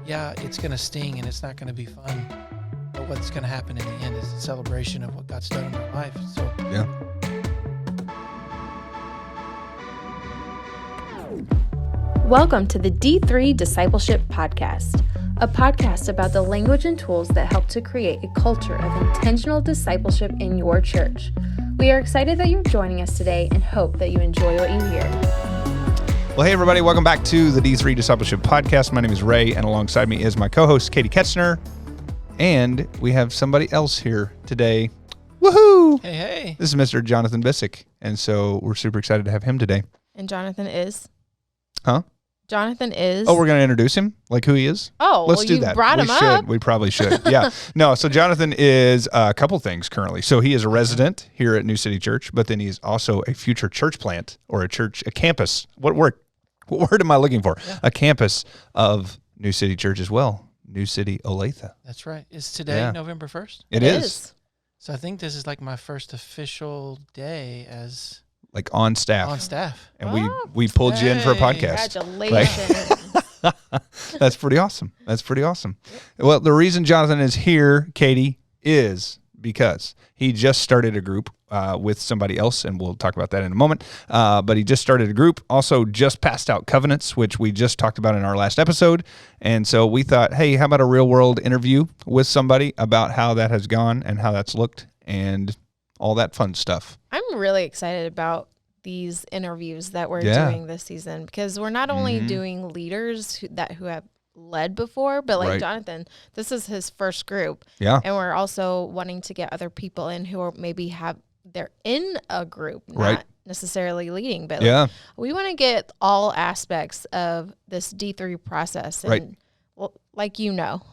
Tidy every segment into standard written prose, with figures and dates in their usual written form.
yeah, it's going to sting and it's not going to be fun. But what's going to happen in the end is a celebration of what God's done in our life. So Yeah. Welcome to the D3 Discipleship Podcast, a podcast about the language and tools that help to create a culture of intentional discipleship in your church. We are excited that you're joining us today and hope that you enjoy what you hear. Well, hey, everybody. Welcome back to the D3 Discipleship Podcast. My name is Ray, and alongside me is my co-host, Katie Ketzner. And we have somebody else here today. Woohoo! Hey, hey. This is Mr. Jonathan Bissiq, and so we're super excited to have him today. And Jonathan is? Huh? Jonathan is? Oh, we're going to introduce him, like who he is? Oh, Let's well, do you that. brought him up. We probably should. Yeah. No, so Jonathan is a couple things currently. So he is a resident here at New City Church, but then he's also a future church plant or a campus. What word am I looking for? Yeah. A campus of New City Church as well. New City Olathe. That's right. Is today November 1st? It is. So I think this is like my first official day as... like on staff. On staff. And we pulled you in for a podcast. Congratulations. That's pretty awesome. That's pretty awesome. Well, the reason Jonathan is here, Katie, is because he just started a group with somebody else, and we'll talk about that in a moment. But he just started a group, also just passed out covenants, which we just talked about in our last episode. And so we thought, hey, how about a real-world interview with somebody about how that has gone and how that's looked and all that fun stuff. I'm really excited about these interviews that we're doing this season because we're not only doing leaders who have led before, but like Jonathan, this is his first group. Yeah. And we're also wanting to get other people in who are maybe they're in a group, not necessarily leading, but like, we want to get all aspects of this D3 process. And well, like,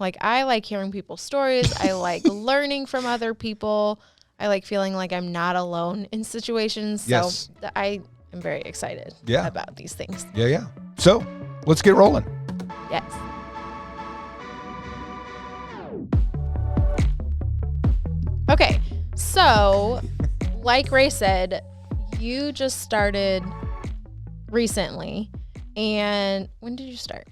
like I like hearing people's stories. I like learning from other people. I like feeling like I'm not alone in situations. So I am very excited about these things. Yeah. So let's get rolling. Yes. Okay. So like Ray said, you just started recently. And when did you start?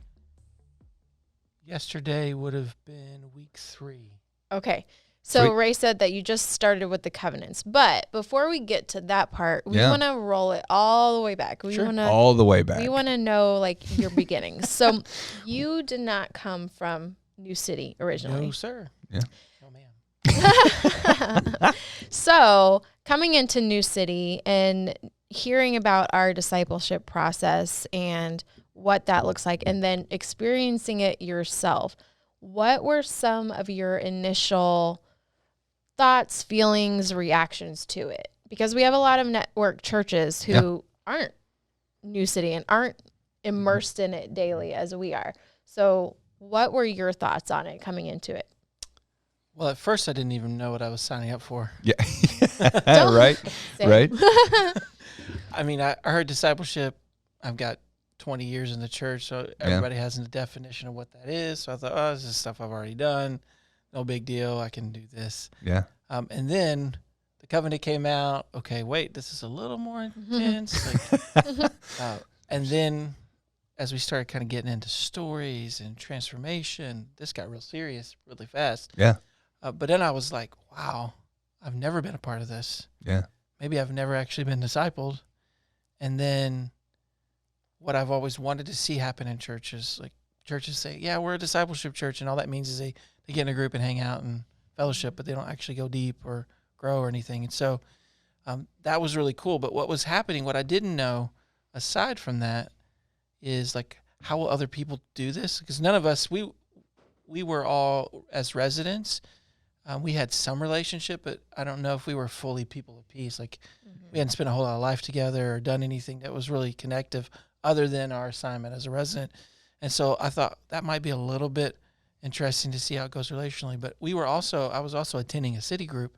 Yesterday would have been week 3. Okay. So Ray said that you just started with the covenants, but before we get to that part, we want to roll it all the way back. We want to all the way back. We want to know like your beginnings. So you did not come from New City originally. No, sir. Yeah. Oh, man. So coming into New City and hearing about our discipleship process and what that looks like, and then experiencing it yourself, what were some of your initial thoughts, feelings, reactions to it? Because we have a lot of network churches who aren't New City and aren't immersed in it daily as we are. So what were your thoughts on it coming into it? Well, at first I didn't even know what I was signing up for. Yeah. Right. I mean, I heard discipleship. I've got 20 years in the church, so everybody has a definition of what that is. So I thought, oh, this is stuff I've already done. No big deal. I can do this. Yeah. And then the covenant came out. Okay, wait, this is a little more intense. And then as we started kind of getting into stories and transformation, this got real serious really fast. Yeah. But then I was like, wow, I've never been a part of this. Yeah. Maybe I've never actually been discipled. And then what I've always wanted to see happen in churches, like churches say, yeah, we're a discipleship church, and all that means is they get in a group and hang out and fellowship, but they don't actually go deep or grow or anything. And so that was really cool. But what was happening, what I didn't know, aside from that, is like, how will other people do this? Because none of us, we were all, as residents, we had some relationship, but I don't know if we were fully people of peace. Like we hadn't spent a whole lot of life together or done anything that was really connective other than our assignment as a resident. And so I thought that might be a little bit interesting to see how it goes relationally. But I was also attending a city group,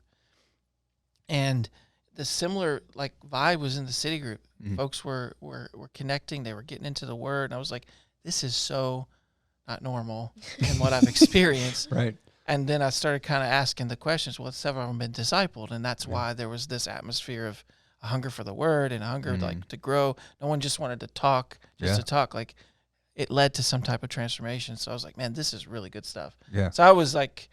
and the similar like vibe was in the city group. Folks were connecting, they were getting into the word, and I was like, this is so not normal in what I've experienced. Right. And then I started kind of asking the questions, well, several of them been discipled, and that's why there was this atmosphere of a hunger for the word and a hunger like to grow. No one just wanted to talk to talk. Like it led to some type of transformation. So I was like, man, this is really good stuff. Yeah. So I was like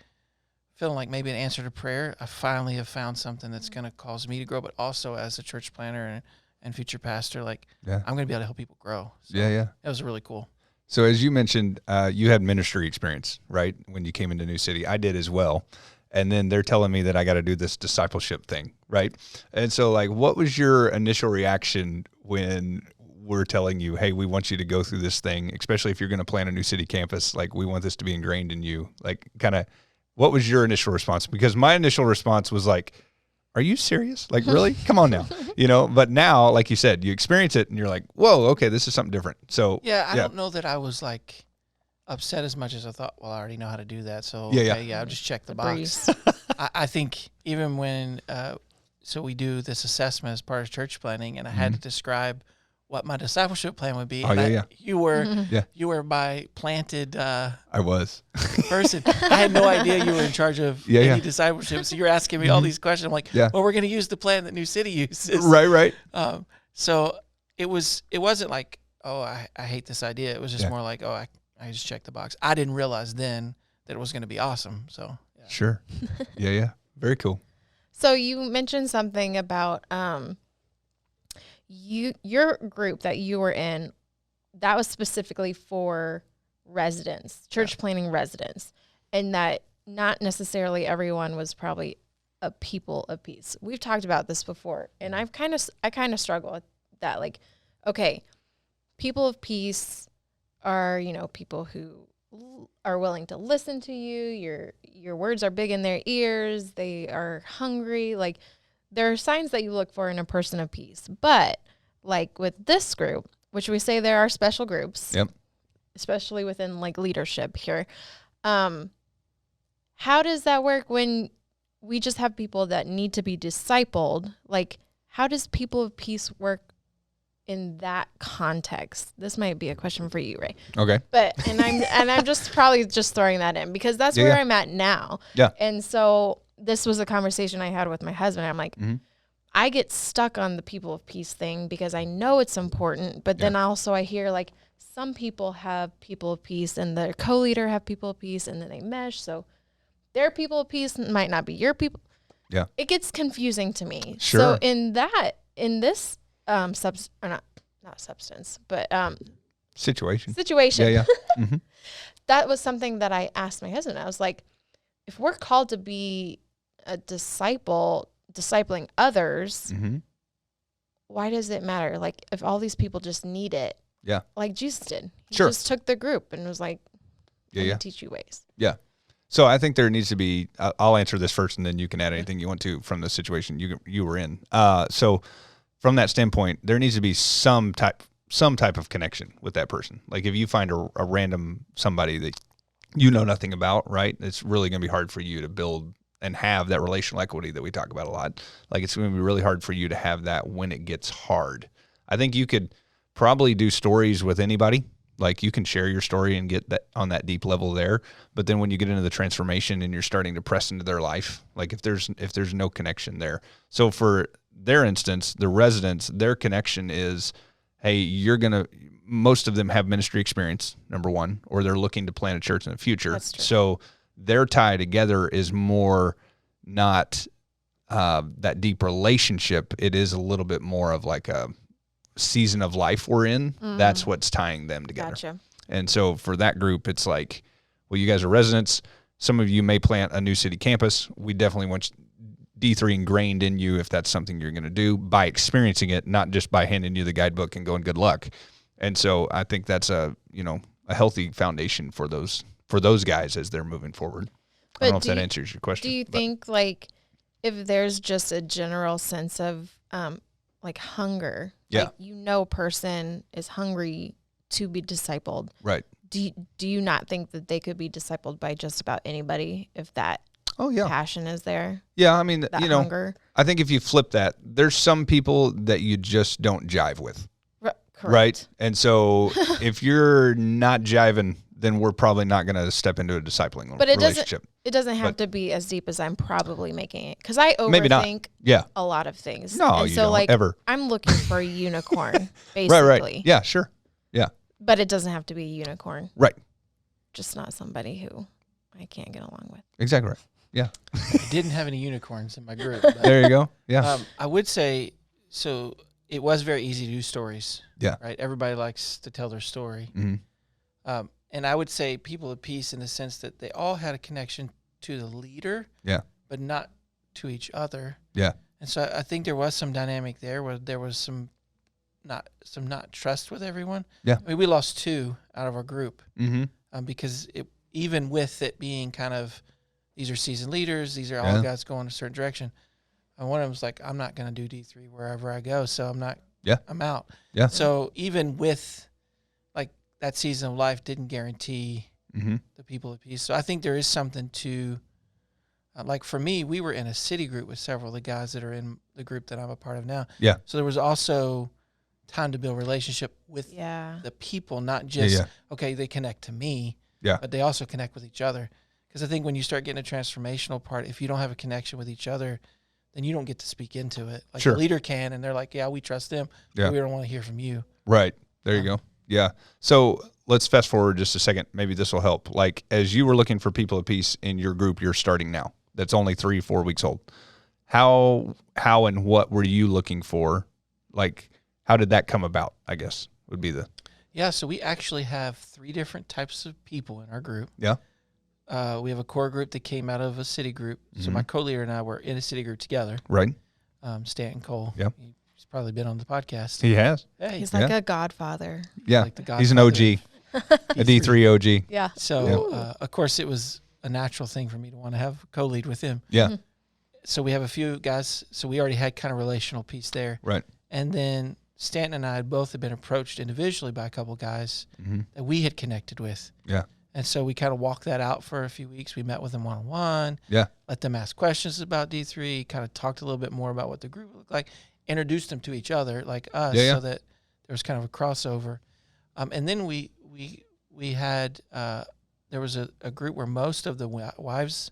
feeling like maybe an answer to prayer. I finally have found something that's going to cause me to grow, but also as a church planner and future pastor, like Yeah. I'm going to be able to help people grow. So Yeah. it was really cool. So as you mentioned, you had ministry experience, right? When you came into New City, I did as well. And then they're telling me that I got to do this discipleship thing, right? And so like, what was your initial reaction when we're telling you, hey, we want you to go through this thing, especially if you're going to plan a New City campus, like we want this to be ingrained in you, like kind of, what was your initial response? Because my initial response was like, are you serious? Like, really? Come on now, but now, like you said, you experience it and you're like, whoa, okay, this is something different. So yeah, I don't know that I was like upset as much as I thought, well, I already know how to do that. So I'll just check the box. I think even when, so we do this assessment as part of church planning, and I had to describe what my discipleship plan would be. You were my planted I was person. I had no idea you were in charge of any discipleship. So you're asking me all these questions. I'm like, well, we're going to use the plan that New City uses. Right. So it wasn't like, oh, I hate this idea. It was just more like, oh, I just checked the box. I didn't realize then that it was going to be awesome. So sure. Yeah. Very cool. So you mentioned something about your group that you were in, that was specifically for residents, church planning residents, and that not necessarily everyone was probably a people of peace. We've talked about this before, and I kind of struggle with that. Like, okay, people of peace are, people who are willing to listen to you. Your words are big in their ears. They are hungry. Like, there are signs that you look for in a person of peace. But like with this group, which we say there are special groups, especially within like leadership here. How does that work when we just have people that need to be discipled? Like, how does people of peace work in that context? This might be a question for you, Ray. Okay. But I'm just probably just throwing that in because that's where I'm at now. Yeah. And so this was a conversation I had with my husband. I'm like, I get stuck on the people of peace thing because I know it's important, but then also I hear like some people have people of peace and their co-leader have people of peace and then they mesh. So their people of peace might not be your people. Yeah. It gets confusing to me. Sure. So in this situation. Yeah. That was something that I asked my husband. I was like, if we're called to be a discipling others, why does it matter? Like, if all these people just need it, like Jesus did. He just took the group and was like, I'm gonna teach you ways. Yeah. So I think there needs to be, I'll answer this first and then you can add anything you want to from the situation you were in. So from that standpoint, there needs to be some type of connection with that person. Like if you find a random somebody that you know nothing about, right? It's really going to be hard for you to build and have that relational equity that we talk about a lot. Like it's going to be really hard for you to have that when it gets hard. I think you could probably do stories with anybody. Like you can share your story and get that on that deep level there. But then when you get into the transformation and you're starting to press into their life, like if there's no connection there. So for their instance, the residents, their connection is, hey, most of them have ministry experience, number one, or they're looking to plant a church in the future. That's true. So their tie together is more not that deep relationship. It is a little bit more of like a season of life we're in. That's what's tying them together. Gotcha. And so for that group, it's like, well, you guys are residents. Some of you may plant a New City campus. We definitely want D3 ingrained in you if that's something you're going to do by experiencing it, not just by handing you the guidebook and going good luck. And so I think that's a healthy foundation for those guys as they're moving forward. I don't know if that answers your question. Do you think like if there's just a general sense of like hunger, like person is hungry to be discipled, right? Do you not think that they could be discipled by just about anybody if that passion is there? Yeah, I mean, hunger. I think if you flip that, there's some people that you just don't jive with. Correct. Right? And so if you're not jiving, then we're probably not going to step into a discipling relationship. It doesn't have to be as deep as I'm probably making it because I maybe not. overthink a lot of things. No, and you so don't like ever. I'm looking for a unicorn, basically. Right. Yeah, sure. Yeah. But it doesn't have to be a unicorn. Right. Just not somebody who I can't get along with. Exactly right. Yeah. I didn't have any unicorns in my group. But, There you go. Yeah. I would say, so it was very easy to do stories. Yeah. Right? Everybody likes to tell their story. Mm-hmm. And I would say people of peace in the sense that they all had a connection to the leader. Yeah. But not to each other. Yeah. And so I think there was some dynamic there where there was some not trust with everyone. Yeah. I mean, we lost 2 out of our group Mm-hmm. because even with it being kind of, these are seasoned leaders, these are all guys going a certain direction. And one of them was like, I'm not going to do D3 wherever I go, so I'm not. Yeah. I'm out. Yeah. So even with like that season of life didn't guarantee the people of peace. So I think there is something to. Like for me, we were in a city group with several of the guys that are in the group that I'm a part of now. Yeah. So there was also time to build relationship with the people, not just, okay, they connect to me, but they also connect with each other. Because I think when you start getting a transformational part, if you don't have a connection with each other, then you don't get to speak into it. Like the leader can, and they're like, yeah, we trust them, but we don't want to hear from you. Right. There you go. Yeah. So let's fast forward just a second. Maybe this will help. Like as you were looking for people of peace in your group you're starting now, that's only 3-4 weeks old. How and what were you looking for? Like, how did that come about, I guess, would be the... Yeah, so we actually have 3 different types of people in our group. Yeah. We have a core group that came out of a city group. So my co-leader and I were in a city group together. Right. Stanton Cole. Yeah. He's probably been on the podcast. He has. Hey, He's like a godfather. Yeah. like the He's an OG. A D3 OG. Yeah. So, of course, it was a natural thing for me to want to have a co-lead with him. Yeah. So we have a few guys. So we already had kind of relational piece there. Right. And then Stanton and I both had been approached individually by a couple guys that we had connected with. Yeah. And so we kind of walked that out for a few weeks. We met with them one-on-one. Yeah. Let them ask questions about D3, kind of talked a little bit more about what the group looked like, introduced them to each other, like us, so that there was kind of a crossover. And then we had, there was a group where most of the wives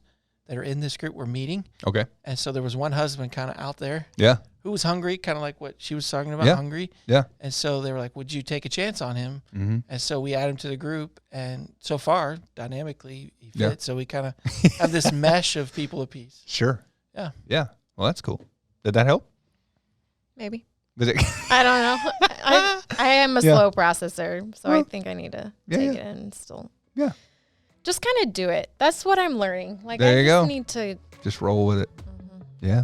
that are in this group were meeting. Okay. And so there was one husband kind of out there. Yeah. Who was hungry, kind of like what she was talking about, hungry. Yeah. And so they were like, would you take a chance on him? Mm-hmm. And so we add him to the group. And so far, dynamically, he fits. Yeah. So we kind of have this mesh of people of peace. Sure. Yeah. Yeah. Well, that's cool. Did that help? Maybe. Did it? I don't know. I am a slow processor, so I think I need to take it and still. Yeah. Just kind of do it. That's what I'm learning. Like There I you just go. need to. Just roll with it. Yeah.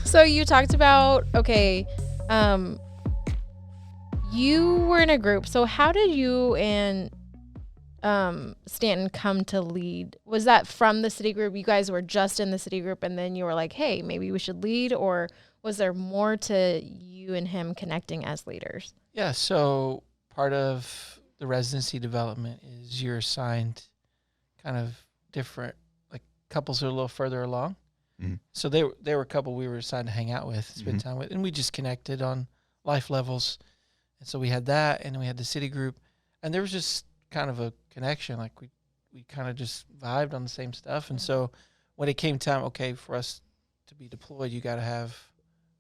So you talked about, okay, you were in a group. So how did you and Stanton come to lead? Was that from the city group? You guys were just in the city group and then you were like, hey, maybe we should lead? Or was there more to you and him connecting as leaders? Yeah. So part of the residency development is you're assigned kind of different, like couples are a little further along. Mm-hmm. So they were a couple we were assigned to hang out with, spend time with, and we just connected on life levels. And so we had that, and we had the city group, and there was just kind of a connection. Like we kind of just vibed on the same stuff. And so when it came time, okay, for us to be deployed, you got to have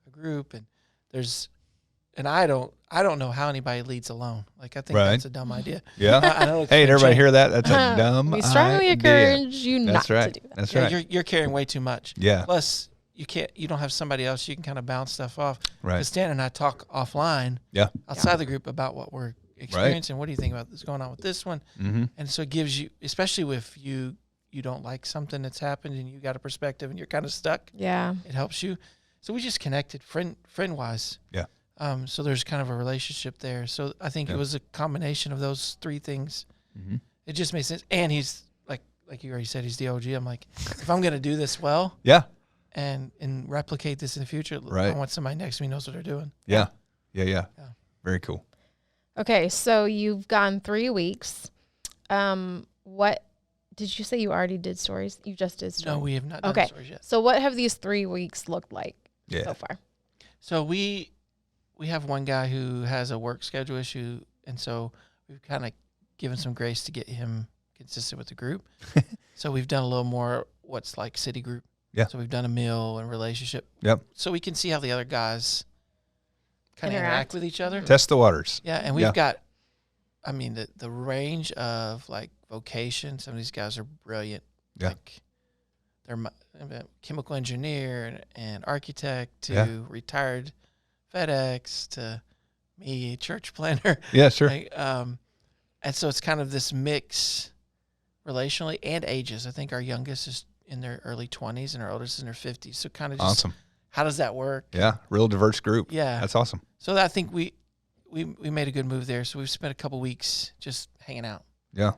a group, and I don't know how anybody leads alone. Like I think that's a dumb idea. Yeah. I know Hey, did everybody hear that? That's a dumb We strongly idea. encourage you not to do that. That's Yeah, right. you're carrying way too much. Yeah. Plus, you don't have somebody else you can kind of bounce stuff off. Right. Because Stan and I talk offline outside the group about what we're experiencing. What do you think about what's going on with this one? Mm-hmm. And so it gives you, especially if you don't like something that's happened and you got a perspective and you're kind of stuck. Yeah. It helps you. So we just connected friend wise. Yeah. So there's kind of a relationship there. So I think it was a combination of those 3 things. Mm-hmm. It just made sense. And he's like you already said, he's the OG. I'm like, if I'm going to do this well and replicate this in the future, I want somebody next to me who knows what they're doing. Yeah. Very cool. Okay, so you've gone 3 weeks. What did you say you already did stories? You just did stories? No, we have not done stories yet. So what have these 3 weeks looked like so far? So we have one guy who has a work schedule issue, and so we've kind of given some grace to get him consistent with the group. So we've done a little more what's like city group. Yeah. So we've done a meal and relationship. Yep. So we can see how the other guys kind of interact with each other. Test the waters. Yeah, and we've got, I mean, the range of like vocation. Some of these guys are brilliant. Yeah. Like they're a chemical engineer and architect to retired FedEx to me, church planner. Yeah, sure. Like, and so it's kind of this mix relationally and ages. I think our youngest is in their early 20s and our oldest is in their 50s. So kind of just Awesome. how does that work? Yeah, real diverse group. Yeah. That's awesome. So I think we made a good move there. So we've spent a couple weeks just hanging out. Yeah.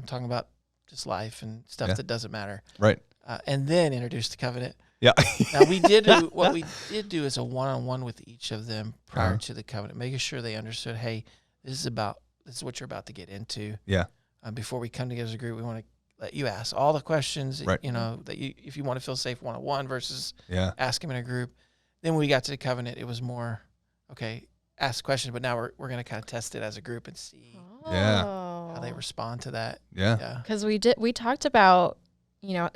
Talking about just life and stuff that doesn't matter. Right. And then introduce the covenant. Yeah. Now we did what we did do is a one-on-one with each of them prior to the covenant, making sure they understood, hey, this is what you're about to get into. Yeah. Before we come together as a group, we want to let you ask all the questions, Right. that you, if you want to feel safe one-on-one versus Yeah. ask them in a group. Then when we got to the covenant, it was more, okay, ask questions, but now we're going to kind of test it as a group and see how they respond to that. Yeah. Because we talked about,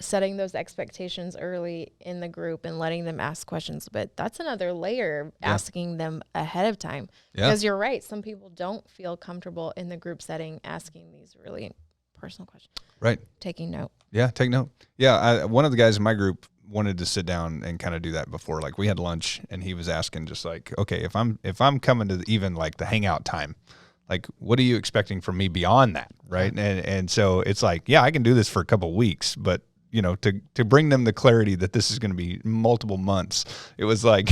setting those expectations early in the group and letting them ask questions, but that's another layer, asking them ahead of time. Yeah. Because you're right, some people don't feel comfortable in the group setting asking these really personal questions. Right. Taking note. Yeah, take note. Yeah, one of the guys in my group wanted to sit down and kind of do that before. Like we had lunch and he was asking just like, okay, if I'm coming to even like the hangout time, like what are you expecting from me beyond that, right? And so it's like, yeah, I can do this for a couple of weeks, but to bring them the clarity that this is going to be multiple months, it was like,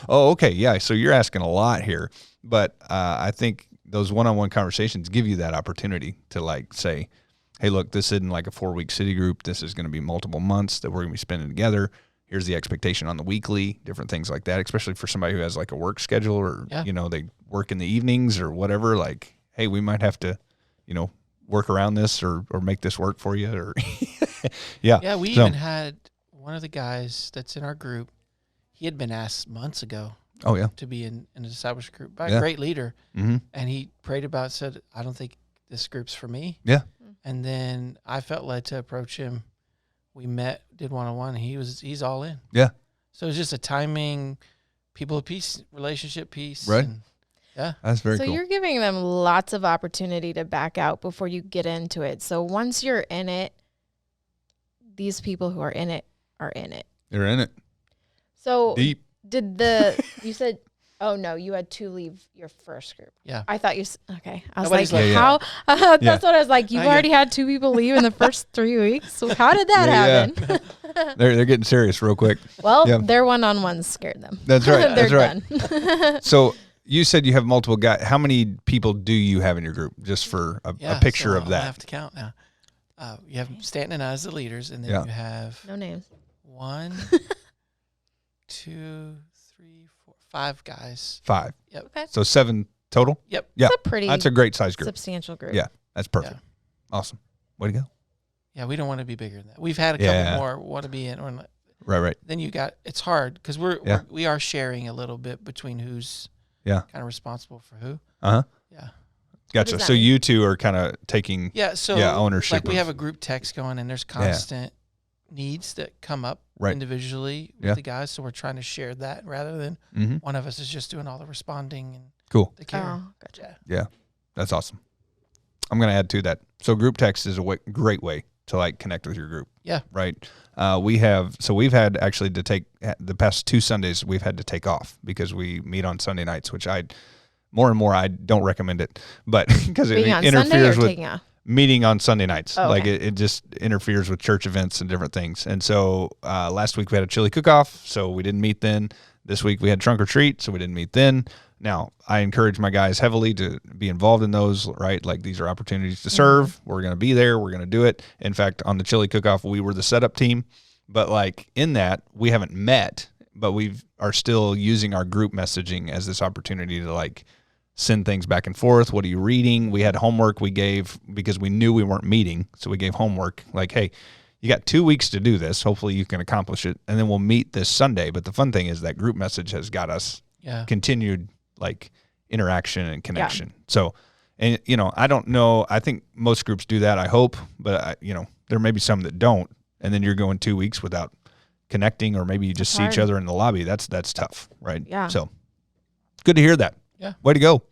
oh, okay, yeah, so you're asking a lot here. But I think those one-on-one conversations give you that opportunity to like say, hey, look, this isn't like a 4-week city group. This is going to be multiple months that we're going to be spending together. Here's the expectation on the weekly, different things like that, especially for somebody who has like a work schedule or, they work in the evenings or whatever. Like, hey, we might have to, work around this or make this work for you. Or Yeah, we even had one of the guys that's in our group. He had been asked months ago to be in a discipleship group by a great leader. Mm-hmm. And he prayed about it, said, I don't think this group's for me. Yeah. And then I felt led to approach him. We met, did one-on-one. He's all in. Yeah. So it's just a timing, people of peace, relationship piece. Right. And, yeah. That's very cool. So you're giving them lots of opportunity to back out before you get into it. So once you're in it, these people who are in it are in it. They're in it. So Deep. You said, oh no, you had to leave your first group. Yeah. I thought okay. I was Nobody's like, like, how? That's what I was like. You've already had 2 people leave in the first 3 weeks. So how did that happen? They're getting serious real quick. Well, their one-on-ones scared them. That's right. They're That's right. done. So you said you have multiple guys. How many people do you have in your group? Just for a picture so of that. I have to count now. You have Stanton and I as the leaders, and then you have No names. 1, 2, 3, 4, 5 guys. 5. Yep. Okay. So 7 total? Yep. Yeah. That's a great size group. Substantial group. Yeah. That's perfect. Yeah. Awesome. Way to go. Yeah, we don't want to be bigger than that. We've had a couple more want to be in. Or not. Right. Then it's hard because we are sharing a little bit between who's kind of responsible for who. Uh-huh. Yeah. Gotcha. So you two are kind of taking ownership. Like we have a group text going, and there's constant needs that come up individually with the guys. So we're trying to share that rather than one of us is just doing all the responding and the care. Oh, gotcha. Yeah, that's awesome. I'm going to add to that. So group text is a great way to like connect with your group. Yeah. Right. We've had actually to take the past 2 Sundays we've had to take off because we meet on Sunday nights, which more and more I don't recommend it, but because it interferes with meeting on Sunday nights. Oh, like it just interferes with church events and different things. And so last week we had a chili cook-off, so we didn't meet then. This week we had trunk or treat, so we didn't meet then. Now, I encourage my guys heavily to be involved in those, right? Like these are opportunities to serve. Mm-hmm. We're going to be there. We're going to do it. In fact, on the chili cook-off, we were the setup team. But like in that, we haven't met, but we are still using our group messaging as this opportunity to like send things back and forth. What are you reading? We had homework we gave because we knew we weren't meeting. So we gave homework like, hey, you got 2 weeks to do this. Hopefully you can accomplish it. And then we'll meet this Sunday. But the fun thing is that group message has got us continued like interaction and connection. Yeah. So, and I don't know. I think most groups do that. I hope, but there may be some that don't. And then you're going 2 weeks without connecting, or maybe you just see each hard. other in the lobby. That's tough, right? Yeah. So good to hear that. Yeah. Way to go.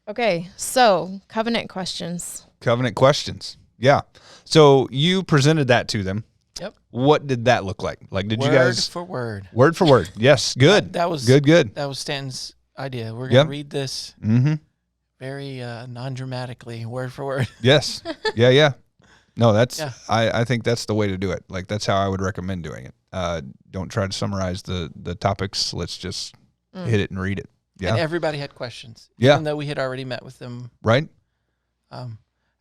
Okay, so covenant questions. Covenant questions. Yeah. So you presented that to them. Yep. What did that look like? Like, did you guys word? word for word? Yes. Good. That was good. That was Stanton's idea. We're Yep. gonna read this Mm-hmm. very non-dramatically, word for word. Yes. Yeah. No, that's, Yeah. I think that's the way to do it. Like, that's how I would recommend doing it. Don't try to summarize the topics. Let's just hit it and read it. Yeah. And everybody had questions. Yeah. Even though we had already met with them. Right.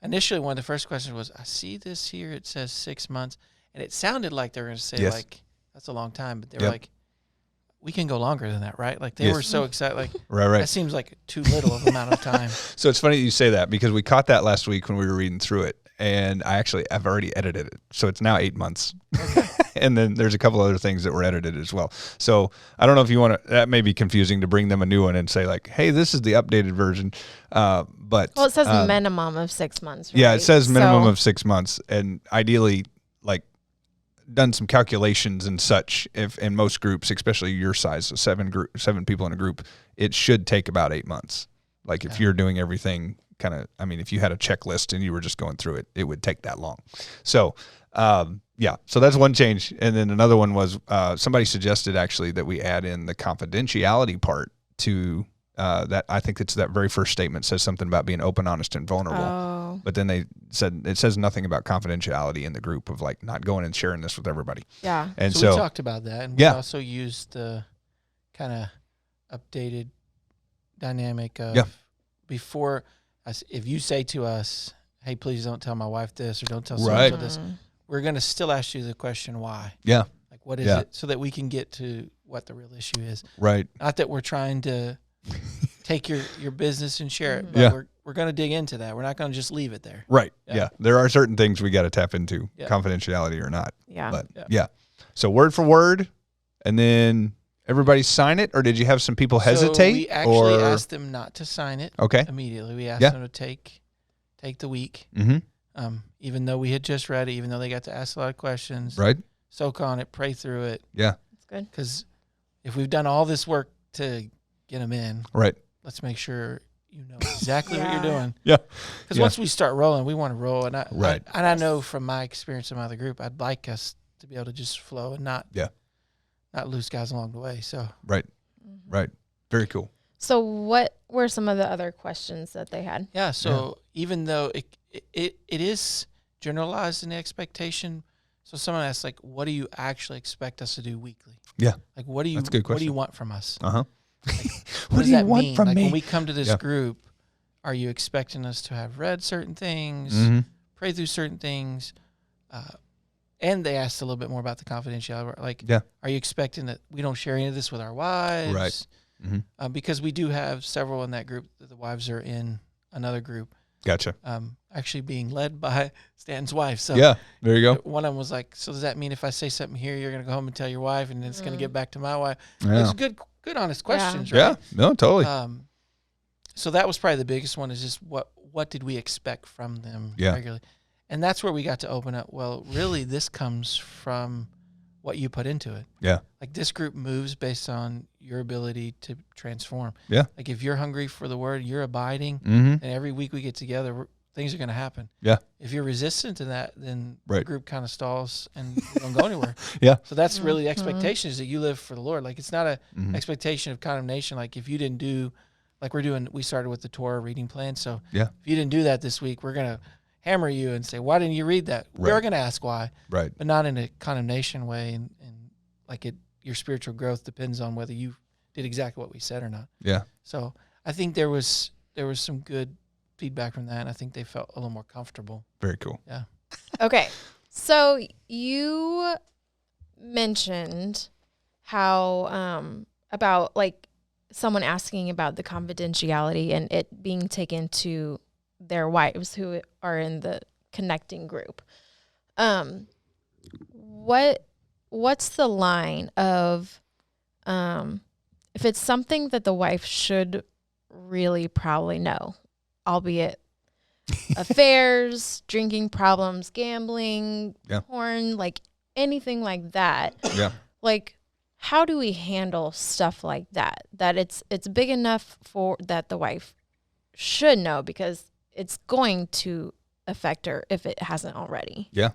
Initially, one of the first questions was, I see this here. It says 6 months. And it sounded like they were going to say, Yes. like, that's a long time. But they were Yep. like, we can go longer than that, right? Like, they Yes. were so excited. Like, Right. that seems like too little of amount of time. So it's funny that you say that, because we caught that last week when we were reading through it, and I've already edited it. So it's now 8 months. And then there's a couple other things that were edited as well. So I don't know if you want to, that may be confusing to bring them a new one and say like, hey, this is the updated version. But Well, it says minimum of 6 months. Right? yeah, it says minimum So- of 6 months, and ideally, like, done some calculations and such. If in most groups, especially your size, so 7 people in a group, it should take about 8 months. Like, if you're doing everything kind of, I mean, if you had a checklist and you were just going through it, it would take that long. So, yeah, so that's one change. And then another one was somebody suggested actually that we add in the confidentiality part to that. I think it's that very first statement says something about being open, honest, and vulnerable. Oh. But then they said it says nothing about confidentiality in the group of like not going and sharing this with everybody. Yeah. And So we so, talked about that. And we Yeah. also used the kind of updated dynamic of Yeah. before, if you say to us, hey, please don't tell my wife this or don't tell Right. so this, we're going to still ask you the question why. yeah, Like, what is Yeah. it? So that we can get to what the real issue is. right. Not that we're trying to take your business and share it, but Yeah. we're going to dig into that. We're not going to just leave it there. Right. Yeah. Yeah. There are certain things we got to tap into, Yeah. confidentiality or not. Yeah. But Yeah. yeah. So word for word, and then everybody sign it, or did you have some people hesitate? So we actually or? asked them not to sign it Okay. immediately. We asked Yeah. them to take the week. Mm-hmm. Even though we had just read it, even though they got to ask a lot of questions, Right. soak on it, pray through it. Yeah. That's good. Because if we've done all this work to get them in, Right. let's make sure you know exactly what Yeah. you're doing. Yeah. Because Yeah. once we start rolling, we want to roll. And Right. I know from my experience in my other group, I'd like us to be able to just flow and not lose guys along the way. So Right. Right. Very cool. So what were some of the other questions that they had? yeah. So even though it is generalized in the expectation, so someone asks like, "What do you actually expect us to do weekly?" Yeah. Like, what do you That's a good what do you question. want from us? Uh huh. What does that mean? from like me? when we come to this Yeah. group, are you expecting us to have read certain things, Mm-hmm. pray through certain things? And they asked a little bit more about the confidentiality. Like, Yeah. are you expecting that we don't share any of this with our wives? Right. Mhm. Because we do have several in that group. The wives are in another group, Gotcha. actually being led by Stanton's wife. So Yeah. There you go. one of them was like, so does that mean if I say something here, you're going to go home and tell your wife and then it's going to get back to my wife? Yeah. It's good, honest questions, Yeah. right? No, totally. So that was probably the biggest one, is just what did we expect from them regularly? And that's where we got to open up. Well, really, this comes from what you put into it. Yeah. Like, this group moves based on your ability to transform. Yeah. Like, if you're hungry for the word, you're abiding, Mm-hmm. and every week we get together, things are going to happen. Yeah. If you're resistant to that, then the Right. group kind of stalls and you don't go anywhere. Yeah. So that's really the expectation, is that you live for the Lord. Like, it's not a Mhm. expectation of condemnation. Like, if you didn't do, like we started with the Torah reading plan. So Yeah. if you didn't do that this week, we're going to hammer you and say, why didn't you read that? We are Right. going to ask why, Right. but not in a condemnation way. And like your spiritual growth depends on whether you did exactly what we said or not. Yeah. So I think there was some good feedback from that. And I think they felt a little more comfortable. Very cool. Yeah. Okay. So you mentioned how about like someone asking about the confidentiality and it being taken to their wives who are in the connecting group. What's the line of if it's something that the wife should really probably know, albeit affairs, drinking problems, gambling, Yeah. porn, like anything like that. Yeah. Like, how do we handle stuff like that? That it's big enough for that the wife should know, because it's going to affect her if it hasn't already. Yeah.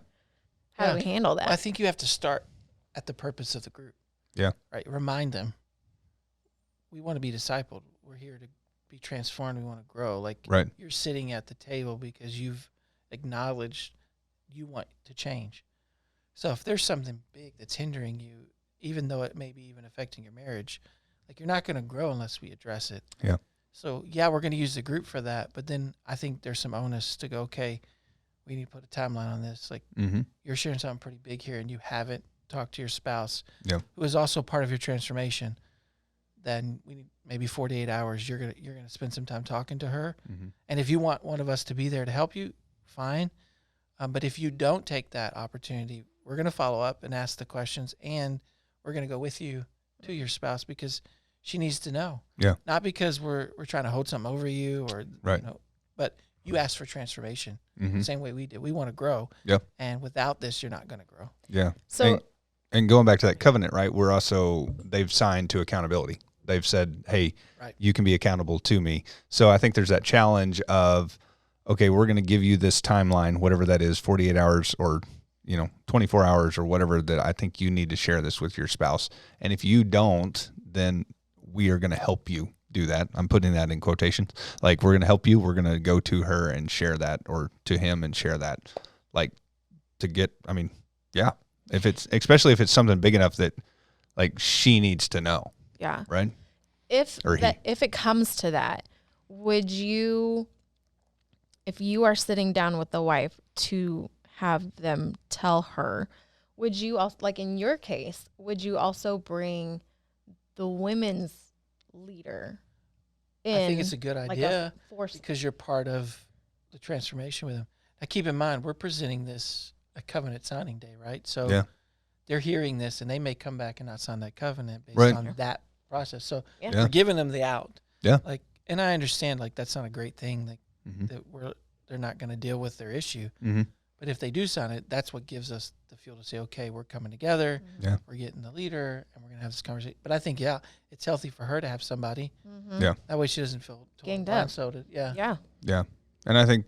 How do we handle that? Well, I think you have to start at the purpose of the group. Yeah. Right. Remind them, we want to be discipled. We're here to be transformed. We want to grow. Like, Right. you're sitting at the table because you've acknowledged you want to change. So if there's something big that's hindering you, even though it may be even affecting your marriage, like, you're not going to grow unless we address it. Yeah. So yeah, we're going to use the group for that. But then I think there's some onus to go, okay, we need to put a timeline on this. Like, Mm-hmm. you're sharing something pretty big here and you haven't talked to your spouse, Yeah. who is also part of your transformation. Then we need maybe 48 hours. You're gonna spend some time talking to her. Mm-hmm. And if you want one of us to be there to help you, fine. But if you don't take that opportunity, we're going to follow up and ask the questions, and we're going to go with you to your spouse, because she needs to know. Yeah. Not because we're trying to hold something over you, or Right. but you asked for transformation Mm-hmm. the same way we did. We want to grow. Yeah. And without this, you're not going to grow. Yeah. So And going back to that covenant, right? They've signed to accountability. They've said, hey, Right. you can be accountable to me. So I think there's that challenge of, okay, we're going to give you this timeline, whatever that is, 48 hours or, 24 hours or whatever, that I think you need to share this with your spouse. And if you don't, then we are going to help you do that. I'm putting that in quotations. Like, we're going to help you. We're going to go to her and share that, or to him and share that. Like, to get, yeah. Especially if it's something big enough that, like, she needs to know. yeah. Right. If Or he. if it comes to that, would you, if you are sitting down with the wife to have them tell her, would you also, like in your case, would you also bring the women's leader in? I think it's a good like idea, a force. because you're part of the transformation with them. Now, keep in mind, we're presenting this a covenant signing day, right? So Yeah. they're hearing this, and they may come back and not sign that covenant based Right. on that process. So Yeah. Yeah. we're giving them the out. Yeah. Like, and I understand, like, that's not a great thing, like, Mm-hmm. that they're not going to deal with their issue. Mm-hmm. But if they do sign it, that's what gives us the fuel to say, okay, we're coming together. Yeah. We're getting the leader, and we're going to have this conversation. But I think, yeah, it's healthy for her to have somebody. Mhm. Yeah. That way she doesn't feel totally Ganged up. blindsided. Yeah. Yeah. Yeah. And I think,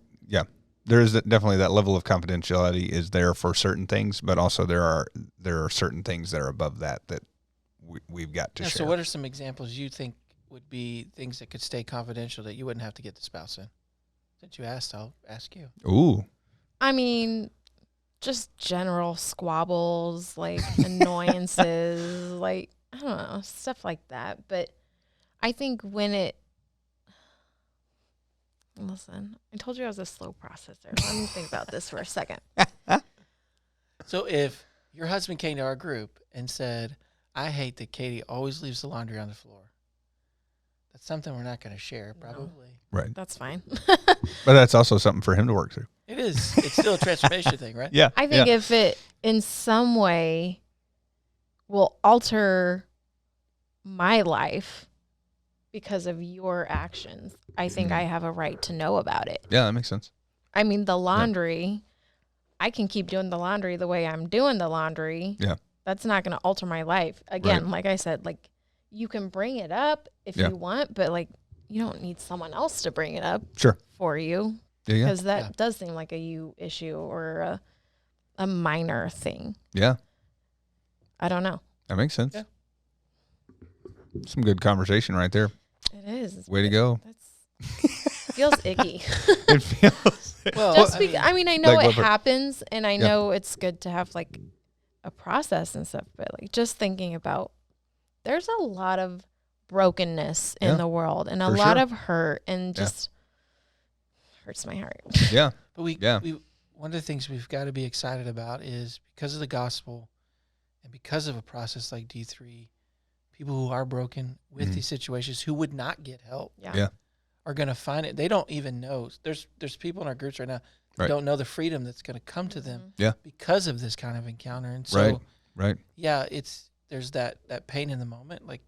there is definitely that level of confidentiality is there for certain things, but also there are certain things that are above that we've got to Yeah, share. so what are some examples you think would be things that could stay confidential that you wouldn't have to get the spouse in? Since you asked, I'll ask you. Ooh. I mean, just general squabbles, like annoyances, like, I don't know, stuff like that. But I think listen, I told you I was a slow processor. Let me think about this for a second. So if your husband came to our group and said, I hate that Katie always leaves the laundry on the floor, that's something we're not going to share, No. probably. Right. That's fine. But that's also something for him to work through. It is. It's still a transformation thing, right? Yeah. I think if it in some way will alter my life because of your actions, I think Mhm. I have a right to know about it. Yeah, that makes sense. I mean, the laundry, I can keep doing the laundry the way I'm doing the laundry. Yeah. That's not going to alter my life. Again, Right. like I said, like, you can bring it up if Yeah. you want, but like, you don't need someone else to bring it up Sure. for you, Yeah. Yeah. because that Yeah. does seem like a you issue or a minor thing. Yeah. I don't know. That makes sense. Yeah. Some good conversation right there. It is. Way to go. That's feels icky. It feels. Well, Just I because, mean, I mean, I know Like, it what for- happens, and I know it's good to have like a process and stuff, but like just thinking about, there's a lot of brokenness in Yeah, the world, and a for lot sure. of hurt, and Yeah. just hurts my heart. Yeah. but we one of the things we've got to be excited about is, because of the gospel and because of a process like D3, people who are broken with Mhm. these situations who would not get help Yeah. are going to find it. They don't even know. There's people in our groups right now that Right. don't know the freedom that's going to come to them Mhm. Yeah. because of this kind of encounter. And so, Right. yeah, there's that pain in the moment. Like,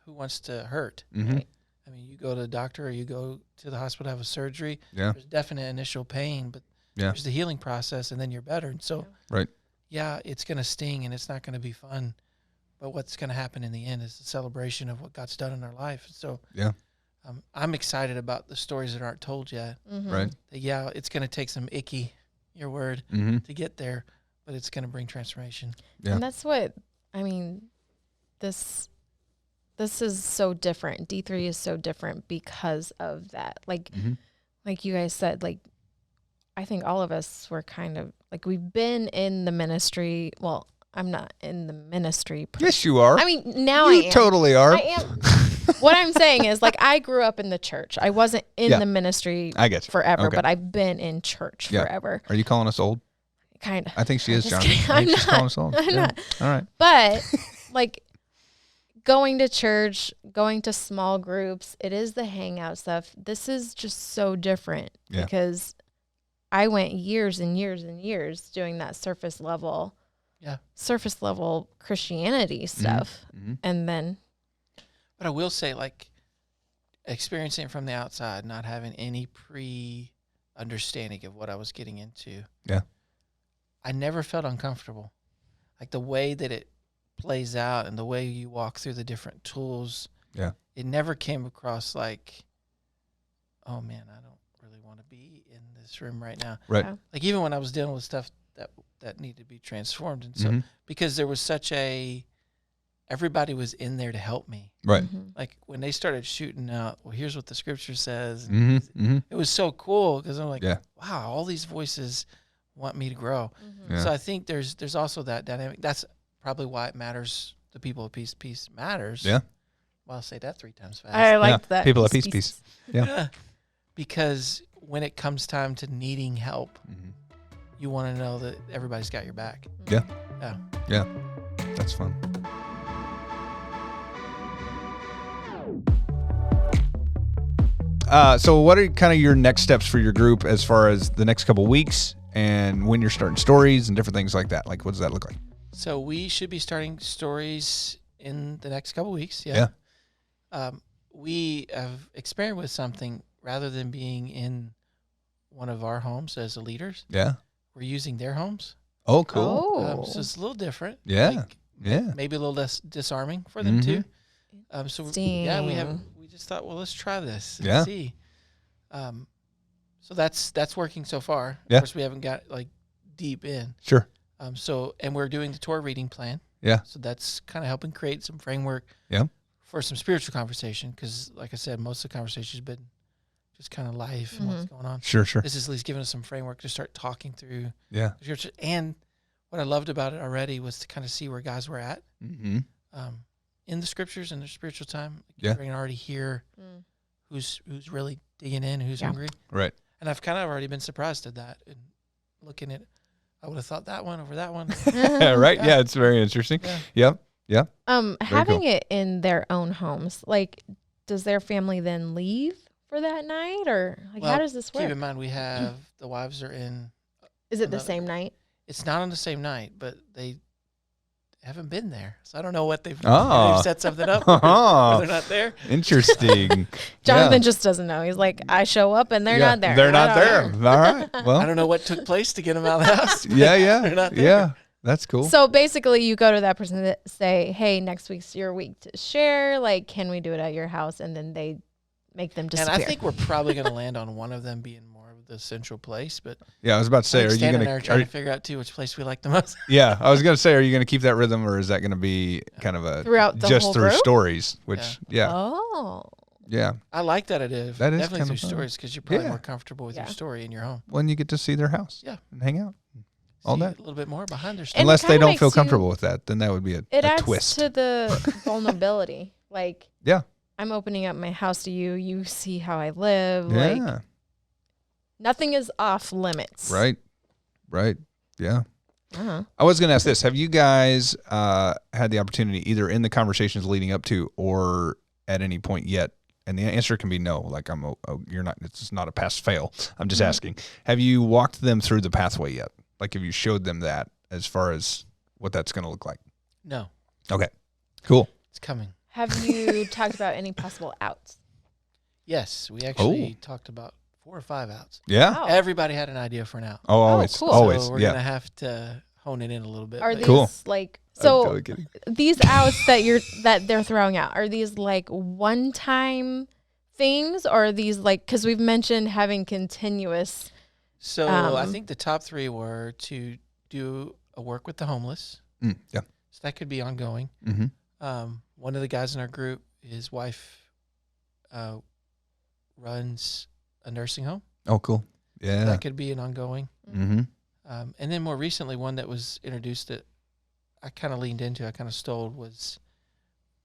who wants to hurt? Mm-hmm. Right. I mean, you go to the doctor or you go to the hospital to have a surgery. Yeah. There's definite initial pain, but Yeah. there's the healing process, and then you're better. And so, Right. yeah, it's going to sting and it's not going to be fun. But what's going to happen in the end is a celebration of what God's done in our life. So Yeah. I'm excited about the stories that aren't told yet. Right. That, yeah, it's going to take some icky, your word, Mm-hmm. to get there, but it's going to bring transformation. Yeah. And that's what, I mean, this is so different. D3 is so different because of that. Like, Mm-hmm. like you guys said, like, I think all of us were kind of, like, we've been in the ministry. Well, I'm not in the ministry. Yes, you are. I mean, now you I am. totally are. I am. What I'm saying is, like, I grew up in the church. I wasn't in the ministry I get you. forever, Okay. but I've been in church forever. Are you calling us old? Kind of. I think she is, just Jonathan. kidding. I think I'm she's not. calling us old. I'm not. All right. But, like, going to church, going to small groups, it is the hangout stuff. This is just so different because I went years and years and years doing that surface level Christianity stuff. Mm-hmm. And then. But I will say, like, experiencing it from the outside, not having any pre-understanding of what I was getting into. Yeah. I never felt uncomfortable. Like, the way that it plays out and the way you walk through the different tools. Yeah. It never came across like, oh man, I don't really want to be in this room right now. Right. Yeah. Like, even when I was dealing with stuff that needed to be transformed. And so, because there was everybody was in there to help me. Right. Mm-hmm. Like, when they started shooting out, well, here's what the scripture says. Mm-hmm. It was so cool because I'm like, Yeah. wow, all these voices want me to grow. Mm-hmm. Yeah. So I think there's also that dynamic. That's probably why it matters. The people of peace matters. Yeah. Well, I'll say that 3 times fast. I liked that. People at peace. Yeah. Because when it comes time to needing help, Mm-hmm. you want to know that everybody's got your back. Yeah. Yeah. Yeah. That's fun. So what are kind of your next steps for your group as far as the next couple weeks and when you're starting stories and different things like that? Like, what does that look like? So we should be starting stories in the next couple weeks. Yeah. We have experimented with something rather than being in one of our homes as the leaders. Yeah. We're using their homes. Oh, cool. Oh. So it's a little different. Yeah. Like, Yeah. maybe a little less disarming for them too. So yeah, Interesting. we just thought, well, let's try this and Yeah. see. So that's working so far. Yeah. Of course, we haven't got like deep in. Sure. And we're doing the Torah reading plan. Yeah. So that's kind of helping create some framework. Yeah. For some spiritual conversation, because like I said, most of the conversation has been just kind of life and what's going on. Sure. This is at least giving us some framework to start talking through. Yeah. the scripture. And what I loved about it already was to kind of see where guys were at Mm-hmm. in the scriptures and their spiritual time. Yeah. You can already hear who's really digging in, who's hungry. Right. And I've kind of already been surprised at that and looking at. I would have thought that one over that one. Yeah. Right. Yeah. It's very interesting. Yeah. Yep. Having cool. it in their own homes, like, does their family then leave for that night, or like, Well, how does this work? Keep in mind, we have the wives are in. Is it the another- same night? It's not on the same night, but they haven't been there, so I don't know what they've set something up. Oh. They're not there. Interesting. Jonathan just doesn't know. He's like, I show up and they're not there. They're I not don't there. know. All right. I Well. don't know what took place to get them out of the house. Yeah. They're not there. Yeah. That's cool. So basically, you go to that person that say, "Hey, next week's your week to share. Like, can we do it at your house?" And then they make them disappear. And I think we're probably going to land on one of them being more of the central place. But Yeah, I was about to say, I'm are you standing gonna? there trying to figure out too which place we like the most. Yeah, I was gonna say, are you gonna keep that rhythm, or is that gonna be kind of a Throughout the just whole through group? stories? Which, yeah, Oh. yeah. I like that idea. That is Definitely kind through of fun. stories because you're probably Yeah. more comfortable with your story in your home. When you get to see their house, Yeah. and hang out all See day. a little bit more behind their And story. Unless they kinda don't feel makes you- comfortable with that, then that would be a It adds twist. to the vulnerability. Like, Yeah. I'm opening up my house to you. You see how I live. Like, Yeah. nothing is off limits. Right. Right. Yeah. Uh-huh. I was going to ask this. Have you guys had the opportunity either in the conversations leading up to or at any point yet? And the answer can be no. Like you're not, it's not a pass fail. I'm just asking. Have you walked them through the pathway yet? Like, have you showed them that as far as what that's going to look like? No, Okay, cool. it's coming. Have you talked about any possible outs? Yes, we actually talked about 4 or 5 outs. Yeah. Wow. Everybody had an idea for an out. Oh, always, cool. always. So we're Yeah. going to have to hone it in a little bit. Are but these Cool. like I'm so? totally kidding. These outs that they're throwing out, are these like one-time things, or are these like, because we've mentioned having continuous? So I Um, think the top three were to do a work with the homeless. Yeah. So that could be ongoing. Mm-hmm. One of the guys in our group, his wife runs a nursing home. Oh, cool. Yeah. That could be an ongoing. Mm-hmm. And then more recently, one that was introduced that I kind of leaned into, I kind of stole, was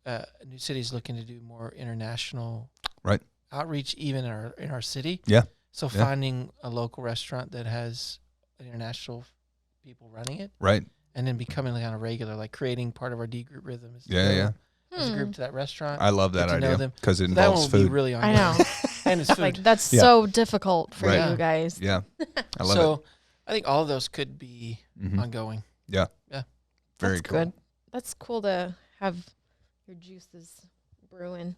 New City's looking to do more international outreach, even in our city. Yeah. So Yeah. finding a local restaurant that has international people running it, Right. and then becoming kind of regular, like creating part of our D group rhythm. Is to Yeah, go yeah. as a group to that restaurant. I love that Get to know idea them. because it So that one involves will be food. really I ongoing. know. And it's food. Like that's Yeah. so difficult for Right. you guys. Yeah. I love so I think all of those could be it. Mm-hmm. ongoing. Very That's cool. good. That's cool to have your juices brewing.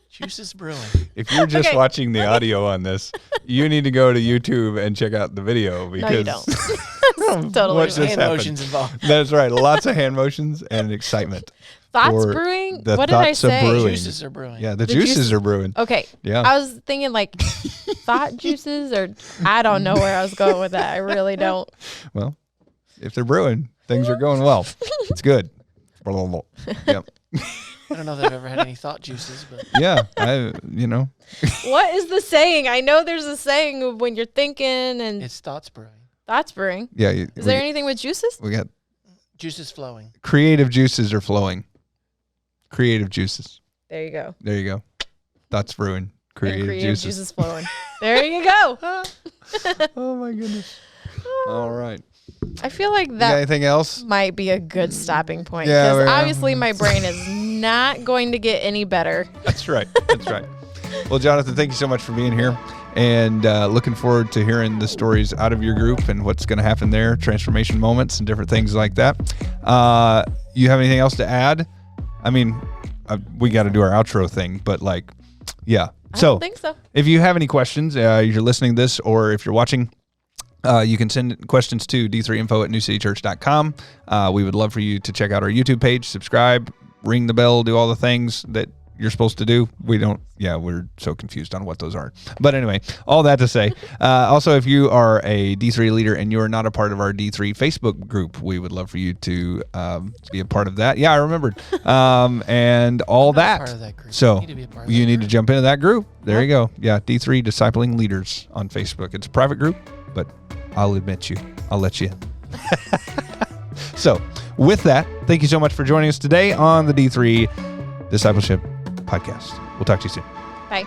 Juices brewing. If you're just Okay. watching the audio on this, you need to go to YouTube and check out the video because No, you don't. That's totally What There's just hand happened? motions involved. That's right. Lots of hand motions and excitement. Thoughts Or brewing? the What did I thoughts of say? brewing. Juices are brewing. Yeah, the The juices juices- are brewing. Okay. Yeah. I was thinking like thought juices, or I don't know where I was going with that. I really don't. Well, if they're brewing, things are going well. It's good. Yep. I don't know if I've ever had any thought juices, but Yeah. What is the saying? I know there's a saying of when you're thinking and it's thoughts brewing. thoughts brewing. Yeah. Is there anything with juices? We got Juices flowing. creative juices are flowing. Creative juices. There you go. There you go. Thoughts brewing. And Creative juices. flowing. There you go. Oh my goodness. All right. I feel like You got that anything else? might be a good stopping point, Yeah, because yeah. obviously my brain is not going to get any better. That's right. That's right. Well, Jonathan, thank you so much for being here, and looking forward to hearing the stories out of your group and what's going to happen there, transformation moments and different things like that. You have anything else to add? I mean, we got to do our outro thing, but yeah. I So don't think so. if you have any questions, you're listening to this, or if you're watching, you can send questions to d3info@newcitychurch.com. We would love for you to check out our YouTube page, subscribe, ring the bell, do all the things that you're supposed to do. We're so confused on what those are. But anyway, all that to say, also, if you are a D3 leader and you are not a part of our D3 Facebook group, we would love for you to be a part of that. Yeah, I remembered. And all I'm not a that. part of that group. So You need to be a part of you that need to group. jump into that group. There you go. Yeah, D3 Discipling Leaders on Facebook. It's a private group, but I'll admit you. I'll let you in. So with that, thank you so much for joining us today on the D3 Discipleship Podcast. We'll talk to you soon. Bye.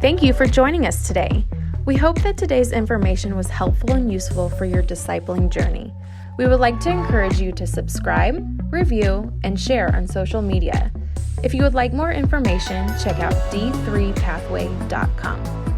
Thank you for joining us today. We hope that today's information was helpful and useful for your discipling journey. We would like to encourage you to subscribe, review, and share on social media. If you would like more information, check out d3pathway.com.